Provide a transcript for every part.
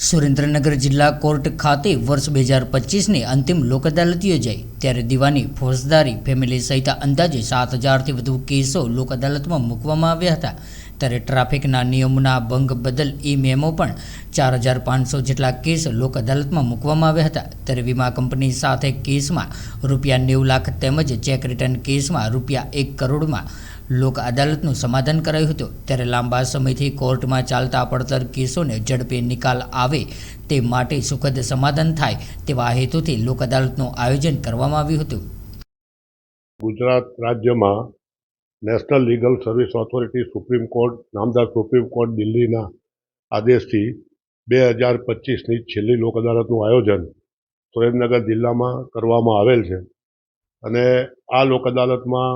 સુરેન્દ્રનગર જિલ્લા કોર્ટ ખાતે વર્ષ 2025ની અંતિમ લોક અદાલત યોજાઈ ત્યારે દીવાની ફોજદારી ફેમિલી સહિત અંદાજે 7,000થી વધુ કેસો લોક અદાલતમાં મૂકવામાં આવ્યા હતા। ત્યારે ટ્રાફિકના નિયમોના ભંગ બદલ મેમો પણ 4,500 જેટલા કેસ લોક અદાલતમાં મૂકવામાં આવ્યા હતા। ત્યારે વીમા કંપની સાથે કેસમાં ₹90 લાખ તેમજ ચેક રિટર્ન કેસમાં ₹1 કરોડમાં લોક અદાલતનું સમાધાન કરાયું હતું। ત્યારે લાંબા સમયથી કોર્ટમાં ચાલતા પડતર કેસોને ઝડપે નિકાલ આવે તે માટે સુખદ સમાધાન થાય તેવા હેતુથી લોક અદાલતનું આયોજન કરવામાં આવ્યું હતું। ગુજરાત રાજ્યમાં national legal service authority supreme court નામદાર સુપ્રીમ કોર્ટ દિલ્હીના આદેશથી 2025ની છેલ્લી લોક અદાલતનું આયોજન સુરેન્દ્રનગર જિલ્લામાં કરવામાં આવેલ છે અને આ લોક અદાલતમાં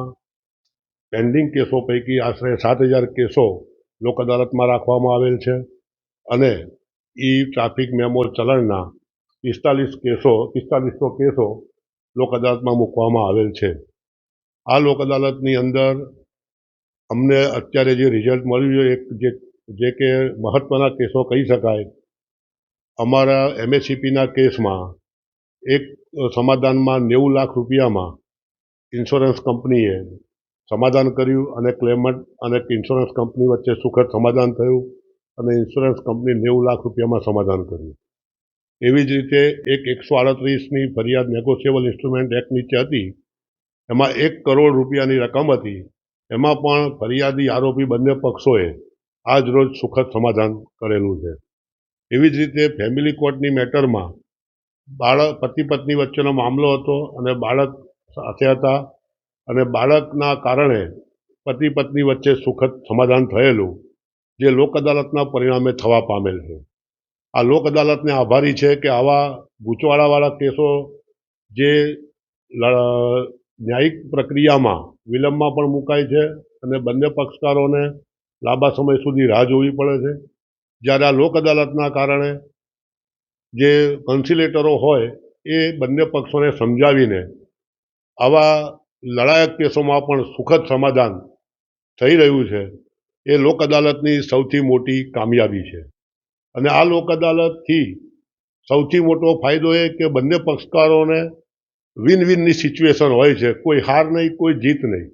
પેન્ડિંગ કેસો પૈકી આશરે 7,000 કેસો લોક અદાલતમાં રાખવામાં આવેલ છે અને ટ્રાફિક મેમો ચલણના 4500 કેસો લોક અદાલતમાં મૂકવામાં આવેલ છે। આ લોક અદાલતની અંદર અમને અત્યારે જે રિઝલ્ટ મળ્યું છે જે કે મહત્ત્વના કેસો કહી શકાય। અમારા MSCPના કેસમાં એક સમાધાનમાં 90 લાખ રૂપિયામાં ઇન્સ્યોરન્સ કંપનીએ સમાધાન કર્યું અને ક્લેમન્ટ અને ઇન્સ્યોરન્સ કંપની વચ્ચે સુખદ સમાધાન થયું અને ઇન્સ્યોરન્સ કંપની 90 લાખ રૂપિયામાં સમાધાન કર્યું। એવી જ રીતે એક 138ની ફરિયાદ નેગોશિયેબલ ઇન્સ્ટ્રુમેન્ટ એક્ટ નીચે હતી, એમાં 1 કરોડ રૂપિયાની રકમ હતી, એમાં પણ ફરિયાદી આરોપી બંને પક્ષોએ આજ રોજ સુખદ સમાધાન કરેલું છે। એવી જ રીતે ફેમિલી કોર્ટની મેટરમાં પતિ પત્ની વચ્ચેનો મામલો હતો અને બાળક સાથે હતા અને બાળકના કારણે પતિ પત્ની વચ્ચે સુખદ સમાધાન થયેલું જે લોક અદાલતના પરિણામે થવા પામેલ છે। આ લોક અદાલતને આભારી છે કે આવા ગૂંચવાડાવાળા કેસો જે ન્યાયિક પ્રક્રિયામાં વિલંબમાં પણ મુકાય છે અને બંને પક્ષકારોને લાંબા સમય સુધી રાહ જોવી પડે છે, જ્યારે આ લોક અદાલતના કારણે જે કન્સિલેટરો હોય એ બંને પક્ષોને સમજાવીને આવા લડાયક કેસોમાં પણ સુખદ સમાધાન થઈ રહ્યું છે। એ લોક અદાલતની સૌથી મોટી કામયાબી છે અને આ લોક અદાલતથી સૌથી મોટો ફાયદો એ કે બંને પક્ષકારોને વિન વિનની સિચ્યુએશન હોય છે, કોઈ હાર નહીં, કોઈ જીત નહીં।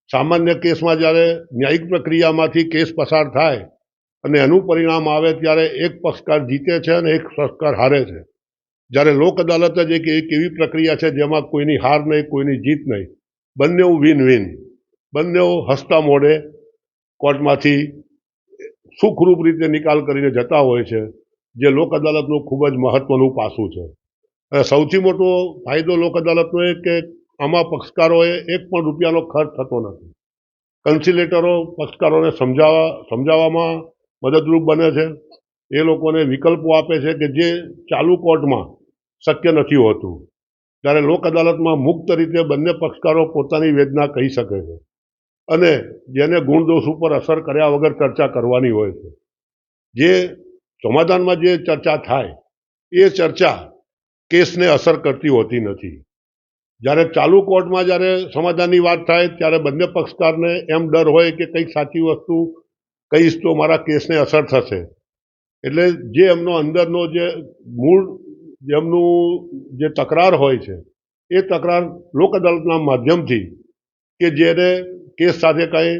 સામાન્ય કેસમાં જ્યારે ન્યાયિક પ્રક્રિયામાંથી કેસ પસાર થાય અને એનું પરિણામ આવે ત્યારે એક પક્ષકાર જીતે છે અને એક પક્ષકાર હારે છે, જ્યારે લોક અદાલત જ એક એવી પ્રક્રિયા છે જેમાં કોઈની હાર નહીં, કોઈની જીત નહીં, બંને વિન વિન, બંને હસતા મોઢે કોર્ટમાંથી સુખરૂપ રીતે નિકાલ કરીને જતા હોય છે, જે લોક અદાલતનું ખૂબ જ મહત્વનું પાસું છે। અને સૌથી મોટો ફાયદો લોક અદાલતનો એ કે આમાં પક્ષકારોએ એક પણ રૂપિયાનો ખર્ચ થતો નથી। કન્સિલેટરો પક્ષકારોને સમજાવવામાં મદદરૂપ બને છે, એ લોકોને વિકલ્પો આપે છે કે જે ચાલુ કોર્ટમાં શક્ય નથી હોતું, ત્યારે લોક અદાલતમાં મુક્ત રીતે બંને પક્ષકારો પોતાની વેદના કહી શકે છે અને જેને ગુણદોષ ઉપર અસર કર્યા વગર ચર્ચા કરવાની હોય છે। જે સમાધાનમાં જે ચર્ચા થાય એ ચર્ચા કેસને અસર કરતી હોતી નથી। જ્યારે ચાલુ કોર્ટમાં જ્યારે સમાધાનની વાત થાય ત્યારે બંને પક્ષકારને એમ ડર હોય કે કંઈક સાચી વસ્તુ કહીશ તો મારા કેસને અસર થશે, એટલે જે એમનો અંદરનો જે મૂળ જેમનું જે તકરાર હોય છે એ તકરાર લોક અદાલતના માધ્યમથી કે જેને કેસ સાથે કંઈ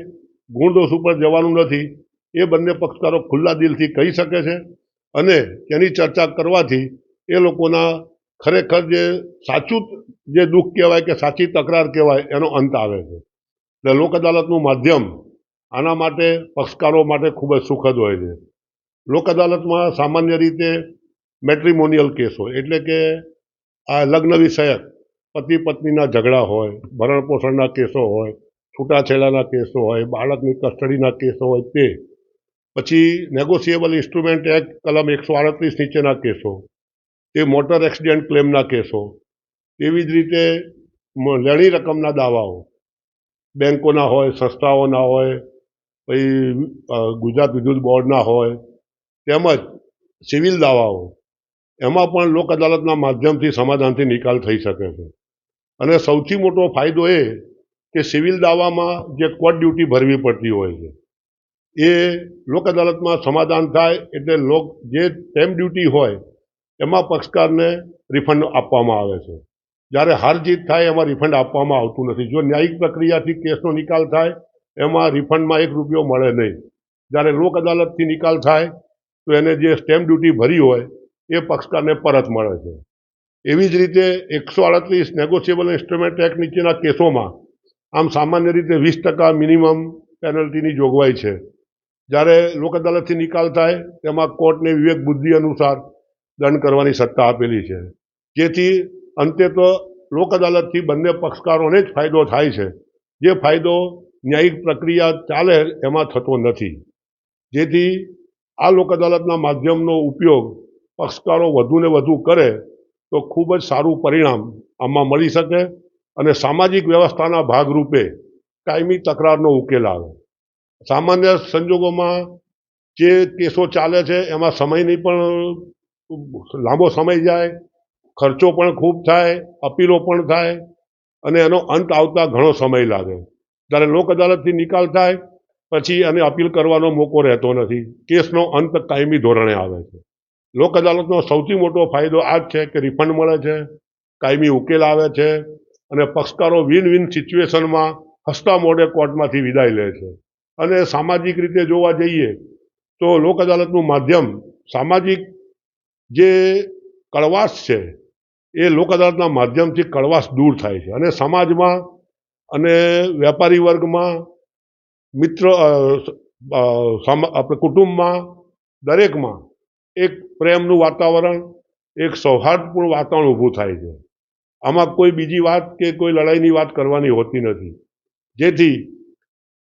ગુણદોષ ઉપર જવાનું નથી એ બંને પક્ષકારો ખુલ્લા દિલથી કહી શકે છે અને તેની ચર્ચા કરવાથી એ લોકોના ખરેખર જે સાચું જે દુઃખ કહેવાય કે સાચી તકરાર કહેવાય એનો અંત આવે છે। એટલે લોક અદાલતનું માધ્યમ આના માટે પક્ષકારો માટે ખૂબ જ સુખદ હોય છે। લોક અદાલતમાં સામાન્ય રીતે મેટ્રિમોનિયલ કેસો એટલે કે આ લગ્ન વિષયક પતિ પત્નીના ઝઘડા હોય, ભરણ પોષણના કેસો હોય, છૂટાછેડાના કેસો હોય, બાળકની કસ્ટડીના કેસો હોય, તે પછી નેગોશિયેબલ ઇન્સ્ટ્રુમેન્ટ એક્ટ કલમ 138 નીચેના કેસો, તે મોટર એક્સિડન્ટ ક્લેમના કેસો, એવી જ રીતે લેણી રકમના દાવાઓ બેંકોના હોય, સંસ્થાઓના હોય, પછી ગુજરાત વિદ્યુત બોર્ડના હોય, તેમજ સિવિલ દાવાઓ, એમાં પણ લોક અદાલતના માધ્યમથી સમાધાનથી નિકાલ થઈ શકે છે। અને સૌથી મોટો ફાયદો એ કે સિવિલ દાવામાં જે કોર્ટ ડ્યુટી ભરવી પડતી હોય છે એ લોક અદાલતમાં સમાધાન થાય એટલે જે સ્ટેમ્પ ડ્યુટી હોય એમાં પક્ષકારને રિફંડ આપવામાં આવે છે. જ્યારે હાર જીત થાય એમાં રિફંડ આપવામાં આવતું નથી. જો ન્યાયિક પ્રક્રિયાથી કેસનો નિકાલ થાય એમાં રિફંડમાં 1 રૂપિયો મળે નહીં. જ્યારે લોક અદાલતથી નિકાલ થાય તો એને જે સ્ટેમ્પ ડ્યુટી ભરી હોય એ પક્ષકારને પરત મળે છે. એવી જ રીતે 138 નેગોશિયેબલ ઇન્સ્ટ્રુમેન્ટ એક્ટ નીચેના કેસોમાં આમ સામાન્ય રીતે 20% મિનિમમ પેનલ્ટીની જોગવાઈ છે. જ્યારે લોક અદાલતથી નિકાલ થાય તેમાં કોર્ટને વિવેક બુદ્ધિ અનુસાર દંડ કરવાની સત્તા આપેલી છે. જેથી અંતે તો લોક અદાલતથી બંને પક્ષકારોને જ ફાયદો થાય છે, જે ફાયદો ન્યાયિક પ્રક્રિયા ચાલે એમાં થતો નથી. જેથી આ લોક અદાલતના માધ્યમનો ઉપયોગ પક્ષકારો વધુને વધુ કરે તો ખૂબ જ સારું પરિણામ આમાં મળી શકે અને સામાજિક વ્યવસ્થાના ભાગરૂપે કાયમી તકરારનો ઉકેલ આવે. સામાન્ય સંજોગોમાં જે કેસો ચાલે છે એમાં સમયની પણ લાંબો સમય જાય, ખર્ચો પણ ખૂબ થાય, અપીલો પણ થાય અને એનો અંત આવતા ઘણો સમય લાગે. જ્યારે લોક અદાલતથી નિકાલ થાય પછી અને અપીલ કરવાનો મોકો રહેતો નથી. કેસનો અંત કાયમી ધોરણે આવે છે. લોક અદાલતનો સૌથી મોટો ફાયદો આ જ છે કે રિફંડ મળે છે, કાયમી ઉકેલ આવે છે અને પક્ષકારો વિન વિન સિચ્યુએશનમાં હસતા મોઢે કોર્ટમાંથી વિદાય લે છે. અને સામાજિક રીતે જોવા જઈએ તો લોક અદાલતનું માધ્યમ સામાજિક જે કડવાશ છે એ લોક અદાલતના માધ્યમથી કડવાશ દૂર થાય છે અને સમાજમાં અને વેપારી વર્ગમાં આપણે કુટુંબમાં દરેકમાં એક પ્રેમનું વાતાવરણ, એક સૌહાર્દપૂર્ણ વાતાવરણ ઊભું થાય છે. આમાં કોઈ બીજી વાત કે કોઈ લડાઈની વાત કરવાની હોતી નથી. જેથી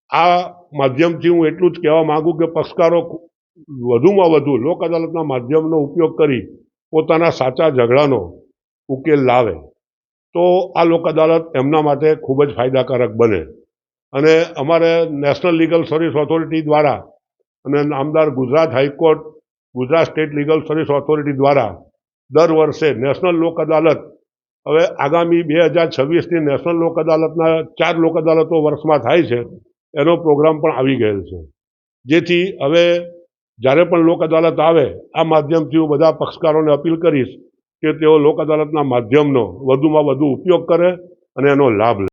આ માધ્યમથી હું એટલું જ કહેવા માગું કે પક્ષકારો વધુમાં વધુ લોક અદાલતના માધ્યમનો ઉપયોગ કરી પોતાના સાચા ઝઘડાનો ઉકેલ લાવે તો આ લોક અદાલત એમના માટે ખૂબ જ ફાયદાકારક બને. અને અમારે નેશનલ લીગલ સર્વિસ ઓથોરિટી દ્વારા અને નામદાર Gujarat high court, Gujarat state legal service authority દ્વારા દર વર્ષે નેશનલ લોક અદાલત, હવે આગામી 2026ની નેશનલ લોક અદાલતના 4 લોક અદાલતો વર્ષમાં થાય છે, એનો પ્રોગ્રામ પણ આવી ગયેલ છે. જેથી હવે જ્યારે પણ લોક અદાલત આવે આ માધ્યમથી હું બધા પક્ષકારોને અપીલ કરીશ કે તેઓ લોક અદાલતના માધ્યમનો વધુમાં વધુ ઉપયોગ કરે અને એનો લાભ લે.